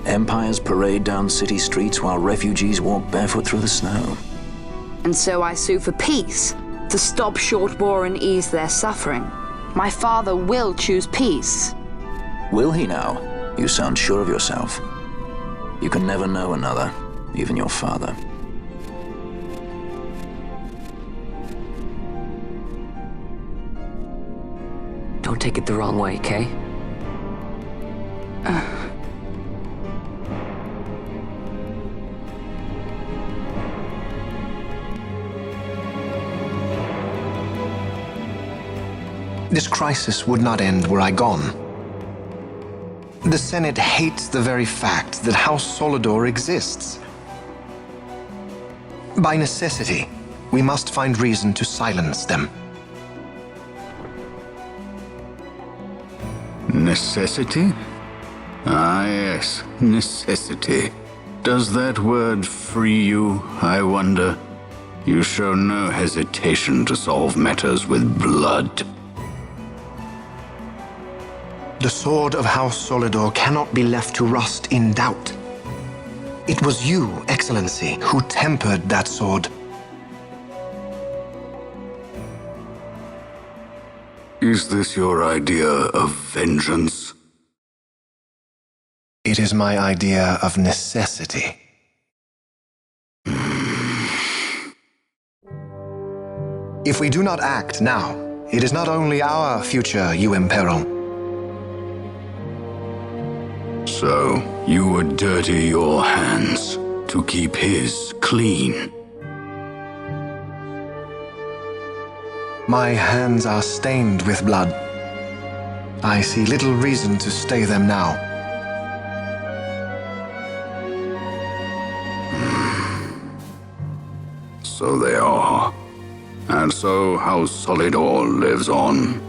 Empires parade down city streets while refugees walk barefoot through the snow. And so I sue for peace, to stop short war and ease their suffering. My father will choose peace. Will he now? You sound sure of yourself. You can never know another, even your father. Don't take it the wrong way, Kay? This crisis would not end were I gone. The Senate hates the very fact that House Solidor exists. By necessity, we must find reason to silence them. Necessity? Ah, yes, necessity. Does that word free you, I wonder? You show no hesitation to solve matters with blood. The sword of House Solidor cannot be left to rust in doubt. It was you, Excellency, who tempered that sword. Is this your idea of vengeance? It is my idea of necessity. If we do not act now, it is not only our future you imperil. So, you would dirty your hands to keep his clean. My hands are stained with blood. I see little reason to stay them now. So they are. And so House Solidor lives on.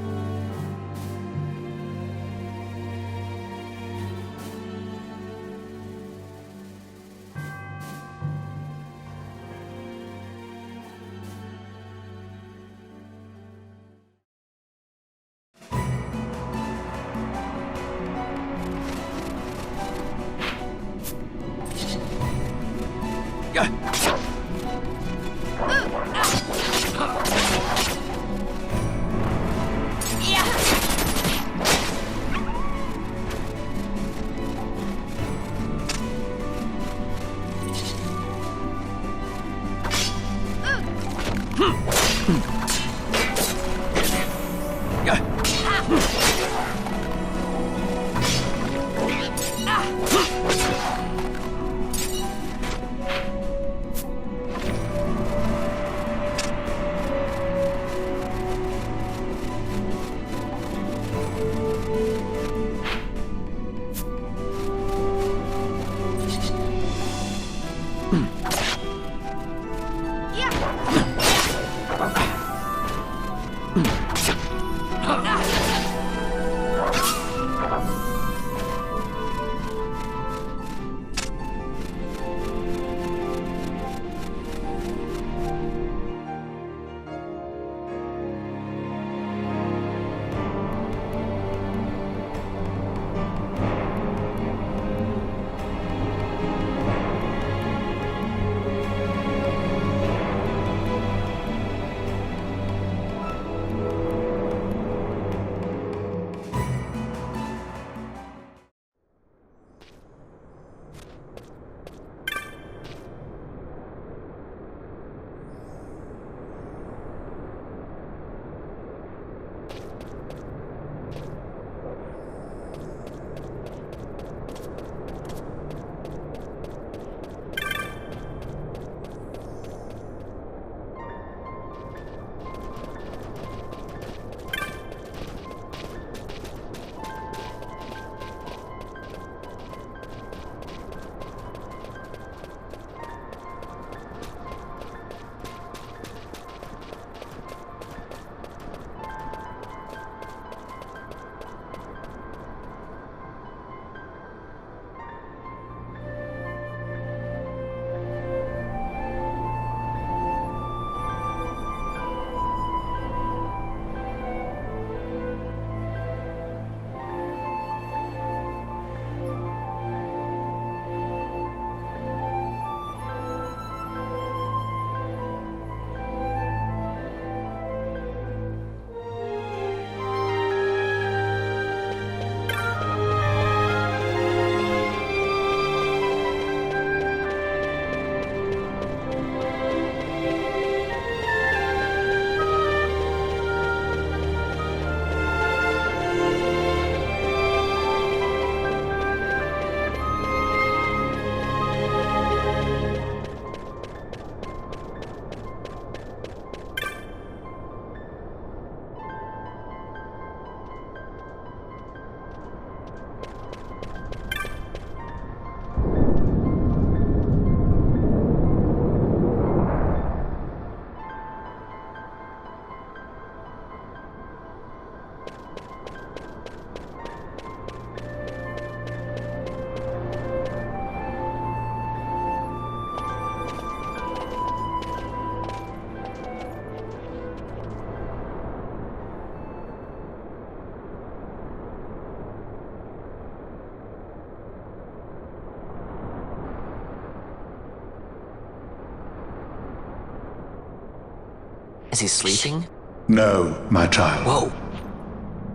Is he sleeping? No, my child. Whoa.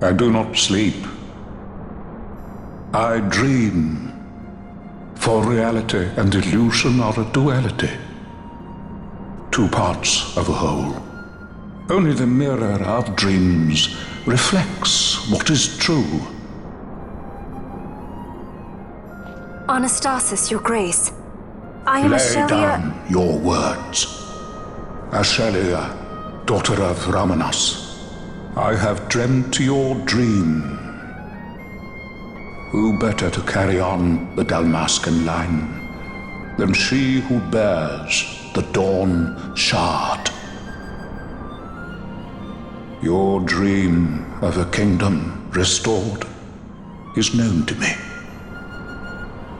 I do not sleep. I dream. For reality and illusion are a duality. Two parts of a whole. Only the mirror of dreams reflects what is true. Anastasis, Your Grace. I am Lay Ashelia. down your words. Ashelia, daughter of Ramanas, I have dreamt your dream. Who better to carry on the Dalmascan line than she who bears the Dawn Shard? Your dream of a kingdom restored is known to me.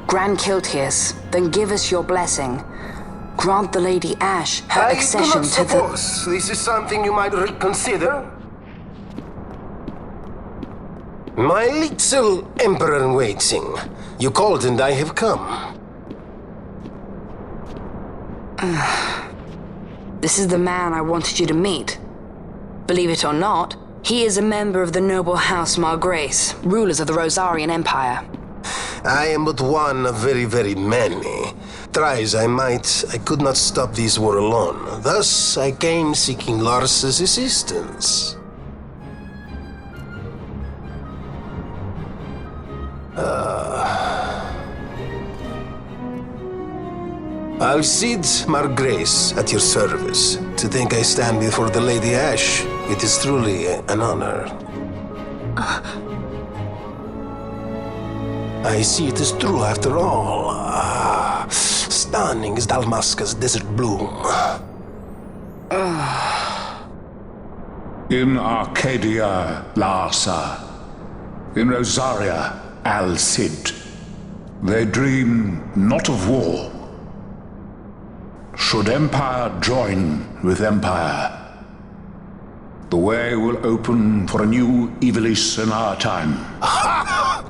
Grand Kiltius, then give us your blessing. Grant the Lady Ash her accession to the... I do not suppose this is something you might reconsider. My little Emperor-in-waiting. You called and I have come. This is the man I wanted you to meet. Believe it or not, he is a member of the noble house Margrace, rulers of the Rosarian Empire. I am but one of very, very many. Try as I might, I could not stop this war alone. Thus, I came seeking Lars's assistance. Alcide Margrace at your service. To think I stand before the Lady Ash, it is truly an honor. I see it is true after all. Stunning is Dalmasca's desert bloom. In Arcadia, Larsa. In Rosaria, Alcid. They dream not of war. Should empire join with empire, the way will open for a new Ivalice in our time.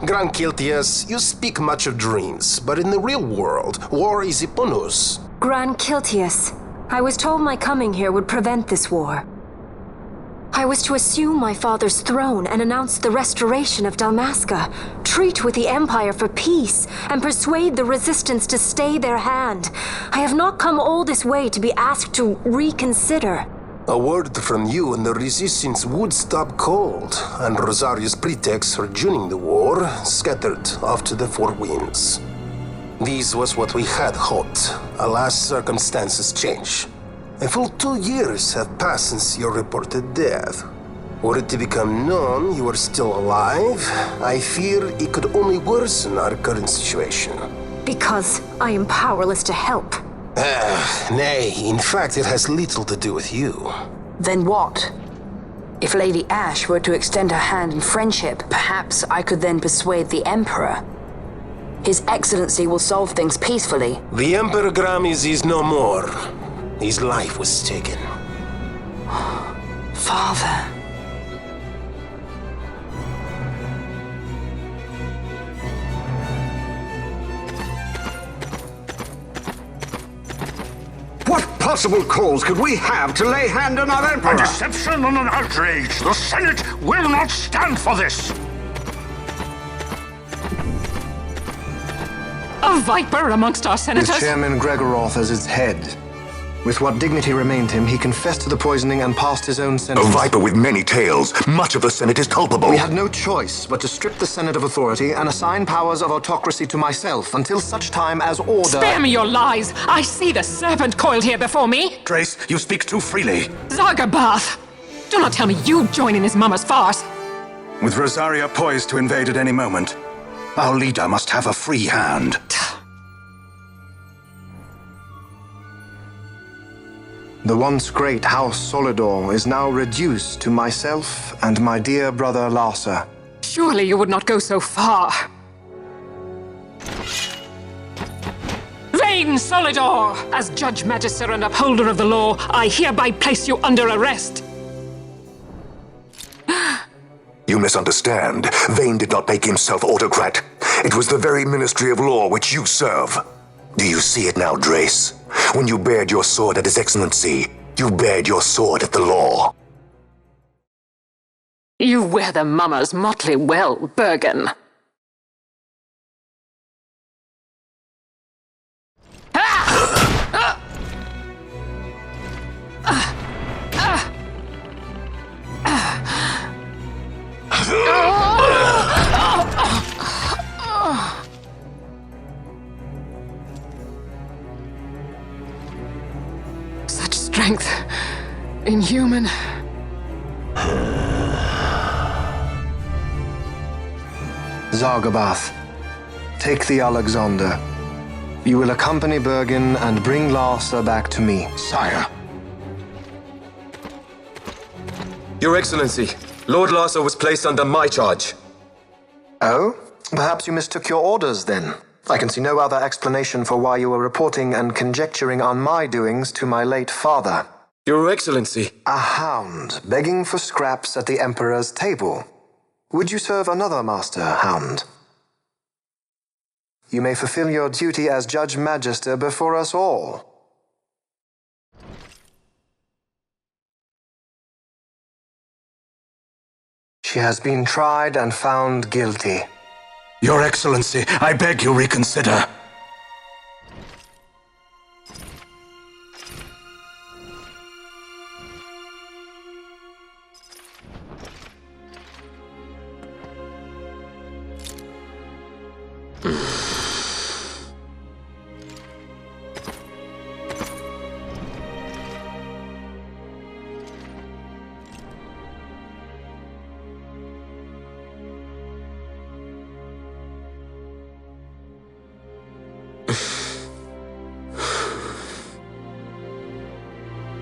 Grand Kiltius, you speak much of dreams, but in the real world, war is upon us. Grand Kiltius, I was told my coming here would prevent this war. I was to assume my father's throne and announce the restoration of Dalmasca, treat with the Empire for peace, and persuade the Resistance to stay their hand. I have not come all this way to be asked to reconsider. A word from you and the Resistance would stop cold, and Rosaria's pretext for joining the war scattered off to the four winds. This was what we had hoped. Alas, circumstances change. A full 2 years have passed since your reported death. Were it to become known you are still alive, I fear it could only worsen our current situation. Because I am powerless to help. Nay, in fact it has little to do with you. Then what? If Lady Ash were to extend her hand in friendship, perhaps I could then persuade the Emperor. His Excellency will solve things peacefully. The Emperor Gramis is no more. His life was taken. Father. What possible cause could we have to lay hand on our Emperor? A deception and an outrage! The Senate will not stand for this! A viper amongst our senators? With Chairman Gregoroth as its head. With what dignity remained him, he confessed to the poisoning and passed his own A sentence. viper with many tails. Much of the Senate is culpable. We had no choice but to strip the Senate of authority and assign powers of autocracy to myself until such time as order... Spare me your lies! I see the serpent coiled here before me! Trace, you speak too freely. Zargabath! Do not tell me you join in his mama's farce! With Rosaria poised to invade at any moment, our leader must have a free hand. The once great House Solidor is now reduced to myself and my dear brother Larsa. Surely you would not go so far. Vain Solidor! As Judge Magister and upholder of the law, I hereby place you under arrest. You misunderstand. Vane did not make himself autocrat. It was the very Ministry of Law which you serve. Do you see it now, Drace? When you bared your sword at His Excellency, You bared your sword at the law. You wear the mummers motley well, Bergen. Such strength. Inhuman. Zargabath, take the Alexander. You will accompany Bergen and bring Larsa back to me. Sire. Your Excellency, Lord Larsa was placed under my charge. Oh? Perhaps you mistook your orders then. I can see no other explanation for why you were reporting and conjecturing on my doings to my late father. Your Excellency. A hound begging for scraps at the Emperor's table. Would you serve another master, Hound? You may fulfill your duty as Judge Magister before us all. She has been tried and found guilty. Your Excellency, I beg you reconsider.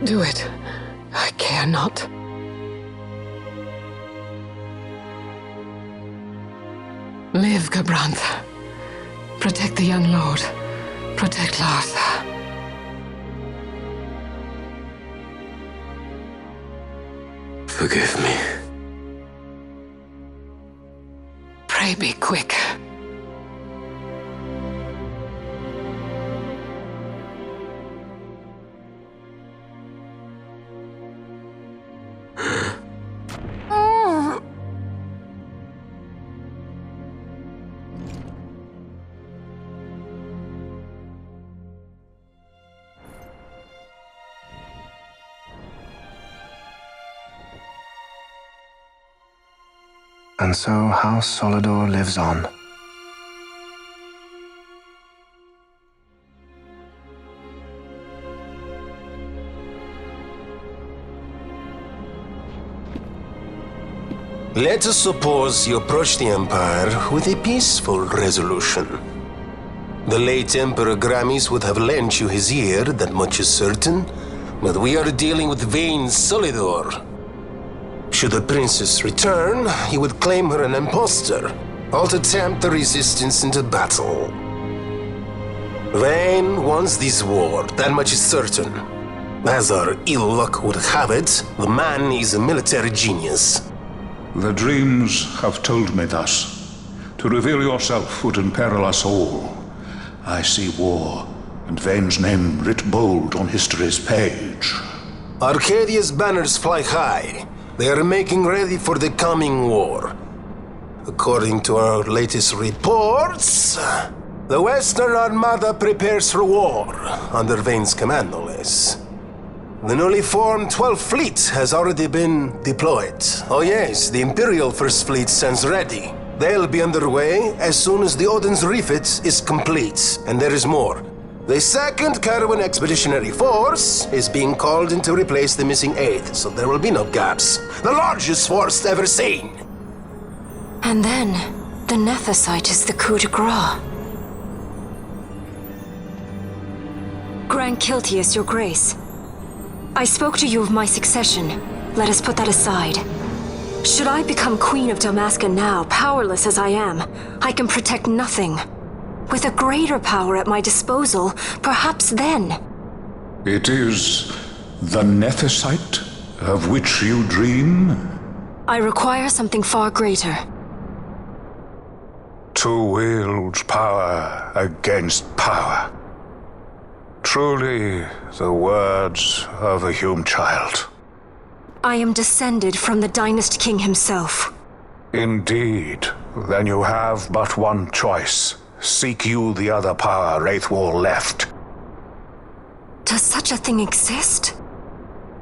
Do it. I care not. Live, Gabrantha. Protect the young lord. Protect Larsa. Forgive me. Pray be quick. And so House Solidor lives on. Let us suppose you approach the Empire with a peaceful resolution. The late Emperor Gramis would have lent you his ear, that much is certain, but we are dealing with vain Solidor. Should the princess return, he would claim her an impostor, or to tempt the resistance into battle. Vayne wants this war, that much is certain. As our ill luck would have it, the man is a military genius. The dreams have told me thus. To reveal yourself would imperil us all. I see war, and Vayne's name writ bold on history's page. Arcadia's banners fly high. They are making ready for the coming war. According to our latest reports, the Western Armada prepares for war, under Vayne's command, no less. The newly formed 12th Fleet has already been deployed. Oh yes, the Imperial First Fleet stands ready. They'll be underway as soon as the Odin's refit is complete, and there is more. The 2nd Caravan Expeditionary Force is being called in to replace the missing 8th, so there will be no gaps. The largest force ever seen! And then, the Nethicite is the coup de grace. Grand Kiltius, your grace. I spoke to you of my succession. Let us put that aside. Should I become Queen of Dalmasca now, powerless as I am, I can protect nothing. With a greater power at my disposal, perhaps then. It is the Nethicite of which you dream? I require something far greater. To wield power against power. Truly, the words of a human child. I am descended from the Dynast King himself. Indeed. Then you have but one choice. Seek you the other power Wraithwall left. Does such a thing exist?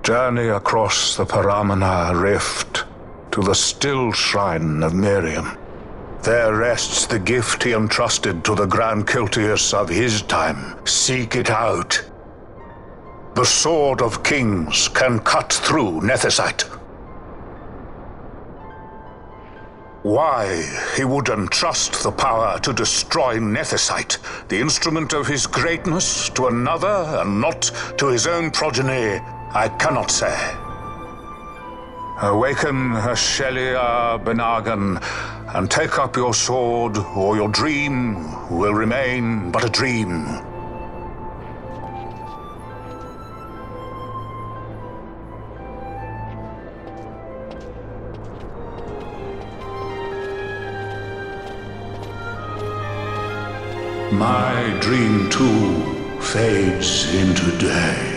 Journey across the Paramana Rift to the still shrine of Miriam. There rests the gift he entrusted to the Grand Kiltius of his time. Seek it out. The Sword of Kings can cut through Nethicite. Why he would entrust the power to destroy Nethicite, the instrument of his greatness, to another and not to his own progeny, I cannot say. Awaken Shelia Benagan and take up your sword, or your dream will remain but a dream. My dream too fades into day.